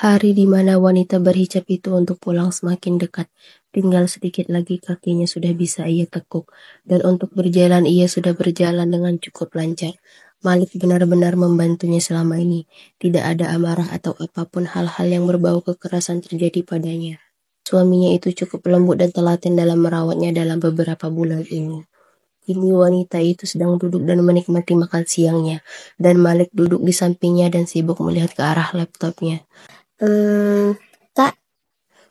Hari di mana wanita berhijab itu untuk pulang semakin dekat. Tinggal sedikit lagi kakinya sudah bisa ia tekuk. Dan untuk berjalan ia sudah berjalan dengan cukup lancar. Malik benar-benar membantunya selama ini. Tidak ada amarah atau apapun hal-hal yang berbau kekerasan terjadi padanya. Suaminya itu cukup lembut dan telaten dalam merawatnya dalam beberapa bulan ini. Kini wanita itu sedang duduk dan menikmati makan siangnya. Dan Malik duduk di sampingnya dan sibuk melihat ke arah laptopnya. Kak,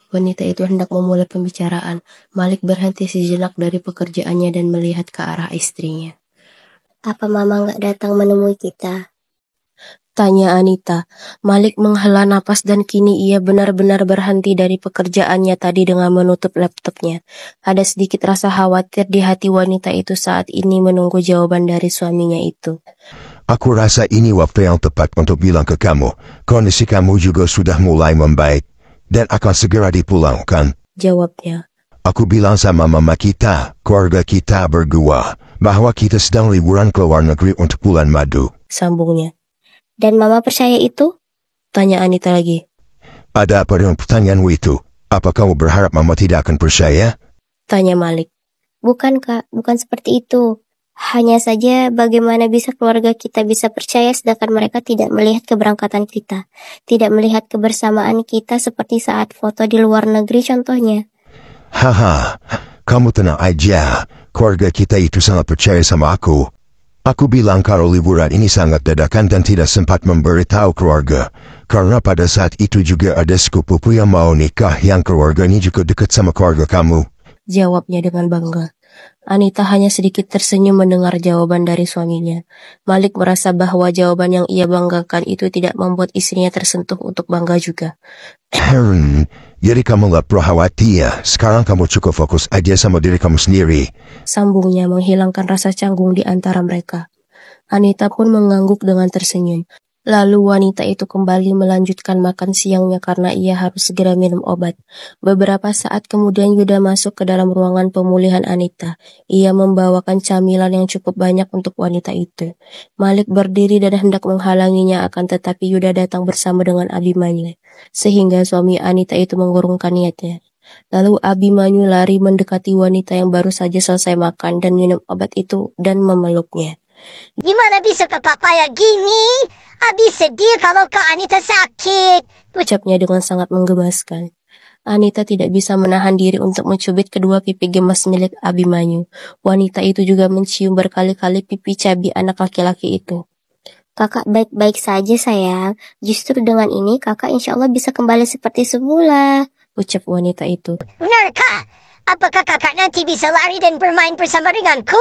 Wanita itu hendak memulai pembicaraan. Malik berhenti sejenak dari pekerjaannya dan melihat ke arah istrinya. apa Mama nggak datang menemui kita? Tanya Anita. Malik menghela napas dan kini ia benar-benar berhenti dari pekerjaannya tadi dengan menutup laptopnya. Ada sedikit rasa khawatir di hati wanita itu saat ini menunggu jawaban dari suaminya itu. Aku rasa ini waktu yang tepat untuk bilang ke kamu, kondisi kamu juga sudah mulai membaik, dan akan segera dipulangkan. Jawabnya. Aku bilang sama mama kita, keluarga kita berdua, bahwa kita sedang liburan ke luar negeri untuk bulan madu. Sambungnya. Dan Mama percaya itu? Tanya Anita lagi. Ada apa dengan pertanyaanmu itu? Apa kamu berharap mama tidak akan percaya? Tanya Malik. Bukan Kak, bukan seperti itu. Hanya saja bagaimana bisa keluarga kita bisa percaya sedangkan mereka tidak melihat keberangkatan kita. Tidak melihat kebersamaan kita seperti saat foto di luar negeri contohnya. Haha, kamu tenang aja. Keluarga kita itu sangat percaya sama aku. Aku bilang kalau liburan ini sangat dadakan dan tidak sempat memberitahu keluarga. Karena pada saat itu juga ada sepupu yang mau nikah yang keluarganya juga dekat sama keluarga kamu. Jawabnya dengan bangga. Anita hanya sedikit tersenyum mendengar jawaban dari suaminya. Malik merasa bahwa jawaban yang ia banggakan itu tidak membuat istrinya tersentuh untuk bangga juga. Jadi kamu gak perlu khawatir. Sekarang kamu cukup fokus aja sama diri kamu sendiri. Sambungnya menghilangkan rasa canggung di antara mereka. Anita pun mengangguk dengan tersenyum. Lalu wanita itu kembali melanjutkan makan siangnya karena ia harus segera minum obat. Beberapa saat kemudian Yuda masuk ke dalam ruangan pemulihan Anita. Ia membawakan camilan yang cukup banyak untuk wanita itu. Malik berdiri dan hendak menghalanginya akan tetapi Yuda datang bersama dengan Abimanyu. Sehingga suami Anita itu mengurungkan niatnya. Lalu Abimanyu lari mendekati wanita yang baru saja selesai makan dan minum obat itu dan memeluknya. Gimana bisa Kak kayak gini? Abi sedih kalau Kak Anita sakit. Ucapnya dengan sangat menggemaskan. Anita tidak bisa menahan diri untuk mencubit kedua pipi gemas milik Abimanyu. Wanita itu juga mencium berkali-kali pipi cabi anak laki-laki itu. Kakak baik-baik saja sayang. Justru dengan ini kakak insya Allah bisa kembali seperti semula. Ucap wanita itu. Benar Kak? Apakah kakak nanti bisa lari dan bermain bersama denganku?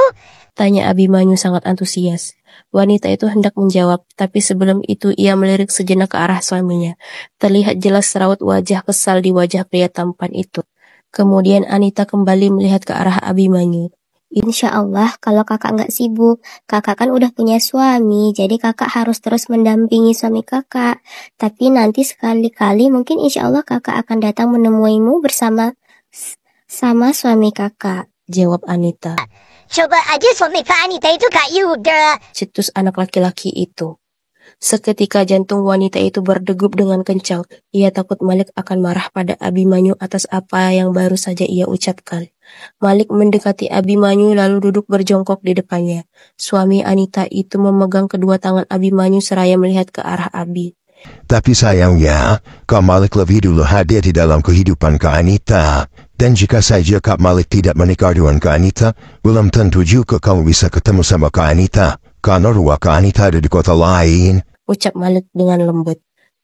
Tanya Abimanyu sangat antusias. Wanita itu hendak menjawab, tapi sebelum itu ia melirik sejenak ke arah suaminya. Terlihat jelas raut wajah kesal di wajah pria tampan itu. Kemudian Anita kembali melihat ke arah Abimanyu. Insya Allah kalau kakak nggak sibuk, kakak kan udah punya suami, jadi kakak harus terus mendampingi suami kakak. Tapi nanti sekali-kali mungkin insya Allah kakak akan datang menemuimu bersama suami kakak. Jawab Anita. Coba aja suami Kak Anita itu Kak Yuda. Cetus anak laki-laki itu. Seketika jantung wanita itu berdegup dengan kencang. Ia takut Malik akan marah pada Abimanyu atas apa yang baru saja ia ucapkan. Malik mendekati Abimanyu lalu duduk berjongkok di depannya. Suami Anita itu memegang kedua tangan Abimanyu seraya melihat ke arah Abi. Tapi sayangnya, Kak Malik lebih dulu hadir di dalam kehidupan Kak Anita. Dan jika saja Kak Malik tidak menikah dengan Kak Anita, belum tentu juga kamu bisa ketemu sama Kak Anita. Karena rumah Kak Anita ada di kota lain. Ucap Malik dengan lembut.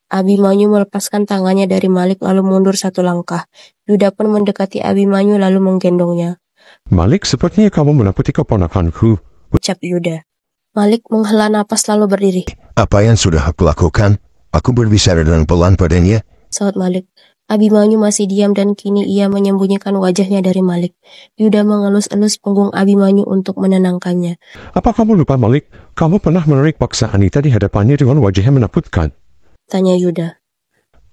Abimanyu melepaskan tangannya dari Malik lalu mundur satu langkah. Yuda pun mendekati Abimanyu lalu menggendongnya. Malik, sepertinya kamu menakuti keponakanku. Ucap Yuda. Malik menghela napas lalu berdiri. Apa yang sudah aku lakukan? Aku berbicara dengan pelan padanya. Saut Malik. Abimanyu masih diam dan kini ia menyembunyikan wajahnya dari Malik. Yuda mengelus-elus punggung Abimanyu untuk menenangkannya. Apa kamu lupa, Malik? Kamu pernah menarik paksa Anita di hadapannya dengan wajah yang menakutkan. Tanya Yuda.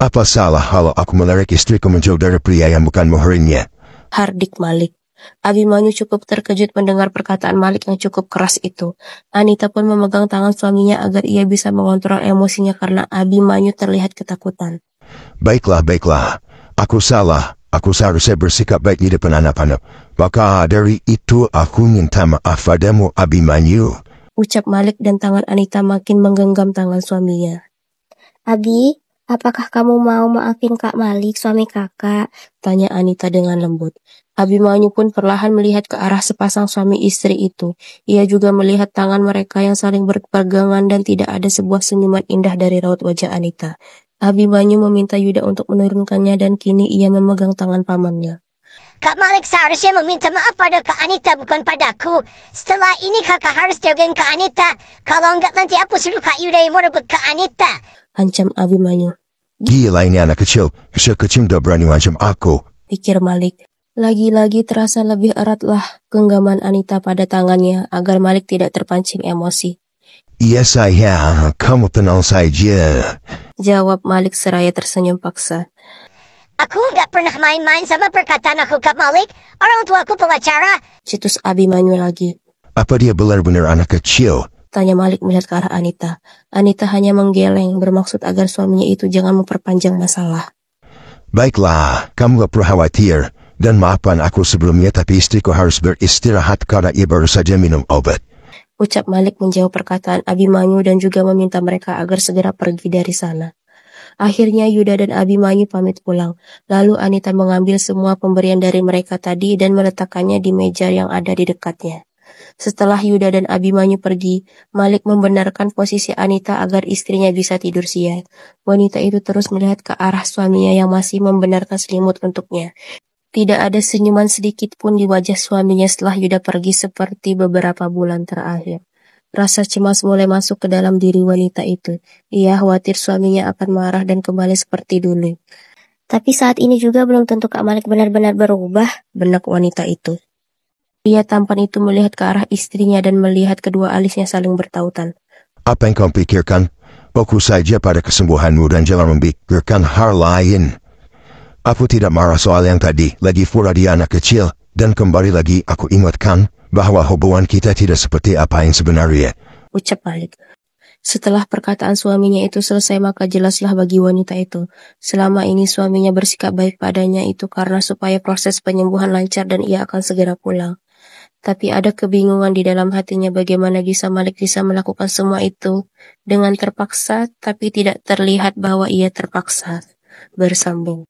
Apa salah kalau aku menarik istriku menjauh dari pria yang bukan muhrimnya? Hardik Malik. Abimanyu cukup terkejut mendengar perkataan Malik yang cukup keras itu. Anita pun memegang tangan suaminya agar ia bisa mengontrol emosinya karena Abimanyu terlihat ketakutan. Baiklah. Aku salah. Aku seharusnya bersikap baik di depan anak-anak. Maka dari itu aku minta maaf padamu, Abimanyu. Ucap Malik dan tangan Anita makin menggenggam tangan suaminya. Abi, apakah kamu mau maafin Kak Malik, suami kakak? Tanya Anita dengan lembut. Abimanyu pun perlahan melihat ke arah sepasang suami istri itu. Ia juga melihat tangan mereka yang saling berpegangan dan tidak ada sebuah senyuman indah dari raut wajah Anita. Abimanyu meminta Yuda untuk menurunkannya dan kini ia memegang tangan pamannya. Kak Malik seharusnya meminta maaf pada Kak Anita, bukan padaku. Setelah ini kakak harus jagain Kak Anita. Kalau enggak nanti aku suruh Kak Yuda yang merebut Kak Anita. Ancam Abimanyu. Gila ini anak kecil. Kecil udah berani ngancam aku. Pikir Malik. Lagi-lagi terasa lebih eratlah genggaman Anita pada tangannya agar Malik tidak terpancing emosi. Iya sayang, kamu tenang saja. Jawab Malik seraya tersenyum paksa. Aku enggak pernah main-main sama perkataan aku, Kak Malik. Orang tua aku pengacara. Cetus Abimanyu lagi. Apa dia benar-benar anak kecil? Tanya Malik melihat ke arah Anita. Anita hanya menggeleng bermaksud agar suaminya itu jangan memperpanjang masalah. Baiklah, kamu gak perlu khawatir. Dan maafkan aku sebelumnya, tapi istriku harus beristirahat karena ia baru saja minum obat. Ucap Malik menjawab perkataan Abimanyu dan juga meminta mereka agar segera pergi dari sana. Akhirnya Yuda dan Abimanyu pamit pulang. Lalu Anita mengambil semua pemberian dari mereka tadi dan meletakkannya di meja yang ada di dekatnya. Setelah Yuda dan Abimanyu pergi, Malik membenarkan posisi Anita agar istrinya bisa tidur siang. Wanita itu terus melihat ke arah suaminya yang masih membenarkan selimut untuknya. Tidak ada senyuman sedikit pun di wajah suaminya setelah Yuda pergi seperti beberapa bulan terakhir. Rasa cemas mulai masuk ke dalam diri wanita itu. Ia khawatir suaminya akan marah dan kembali seperti dulu. Tapi saat ini juga belum tentu Kak Malik benar-benar berubah. Benak wanita itu. Pria tampan itu melihat ke arah istrinya dan melihat kedua alisnya saling bertautan. Apa yang kau pikirkan? Fokus saja pada kesembuhanmu dan jangan memikirkan hal lain. Aku tidak marah soal yang tadi, lagi pula dia anak kecil, dan kembali lagi aku ingatkan bahwa hubungan kita tidak seperti apa yang sebenarnya. Ucap Malik. Setelah perkataan suaminya itu selesai maka jelaslah bagi wanita itu. Selama ini suaminya bersikap baik padanya itu karena supaya proses penyembuhan lancar dan ia akan segera pulang. Tapi ada kebingungan di dalam hatinya bagaimana bisa Malik bisa melakukan semua itu dengan terpaksa tapi tidak terlihat bahwa ia terpaksa. Bersambung.